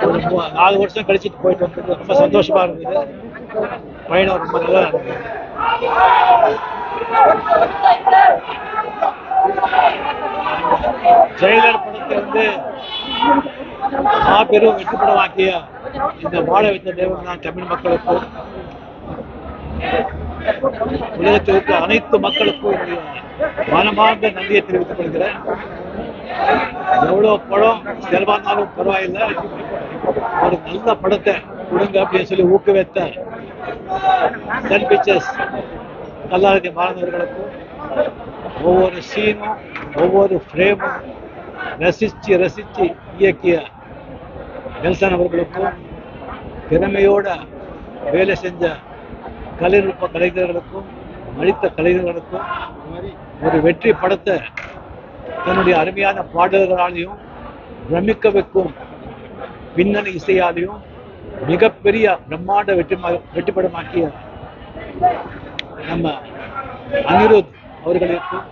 ஒரு 4 வருஷம் கழிச்சிட்டு போயிட்டு வந்தது ரொம்ப சந்தோஷமா இருந்தது. பயணம் ரொம்ப நல்லா இருந்தது. ஜெயலலிதா படத்தை வந்து மாபெரும் வெற்றி படமாக்கிய இந்த வாழ வைத்த தேவன் தான் தமிழ் மக்களுக்கும் உலகத்தில் இருக்கிற அனைத்து மக்களுக்கும் மனமார்ந்த நன்றியை தெரிவித்துக் கொள்கிறேன். எவ்வளவு படம் செலவானாலும் பரவாயில்லை, ஒரு நல்ல படத்தை கொடுங்க அப்படின்னு சொல்லி ஊக்குவித்த சன் பிக்சர்ஸ் கல்லாநிதி மாணவர்களுக்கும் ஒவ்வொரு சீனும் ஒவ்வொரு ஃப்ரேமும் ரசிச்சு இயக்கிய நெல்சன் அவர்களுக்கும் திறமையோட வேலை செஞ்ச கலைநுட்ப கலைஞர்களுக்கும் நடித்த கலைஞர்களுக்கும் ஒரு வெற்றி படத்தை தன்னுடைய அருமையான பாடல்களாலையும் பிரமிக்க வைக்கும் பின்னணி இசையாலையும் மிகப்பெரிய பிரம்மாண்ட வெற்றி படமாக்கிய நம்ம அனிருத் அவர்களுக்கும்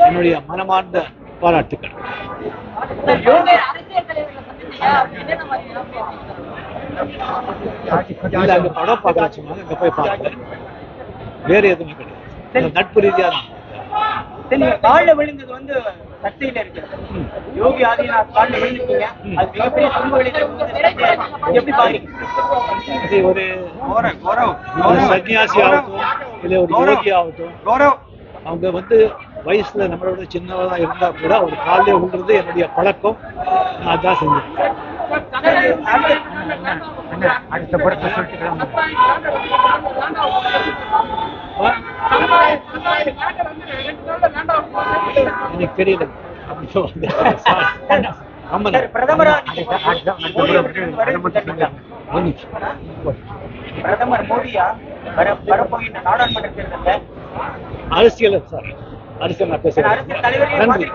என்னுடைய மனமார்ந்த பாராட்டுக்கள். அங்க படம் பார்க்கலாம் சொன்னாங்க, அங்க போய் பாருங்க. வேற எதுவுமே கிடையாது, நட்பு ரீதியா தான். காலில் விழுந்தது வந்து சர்ச்சையில இருக்கு. யோகி ஆதித்யநாத் காலில் விழுந்துட்டீங்க, அது மிகப்பெரிய துன்ப எப்படி பாருங்க? ஒரு சன்னியாசி ஆகட்டும் இல்ல ஒரு யோகி ஆகட்டும், அவங்க வந்து வயசுல நம்மளோட சின்னவா இருந்தா கூட ஒரு காலையில விழுறது என்னுடைய பழக்கம். நான் அதான் செஞ்சேன். அடுத்த படத்தை சொல்லிட்டு எனக்கு தெரியல. பிரதமர் மோடியா வரப்போகின்ற நாடாளுமன்ற தேர்தலில் அரசியல் சார், அரசியல் நான் பேசுறேன். நன்றி.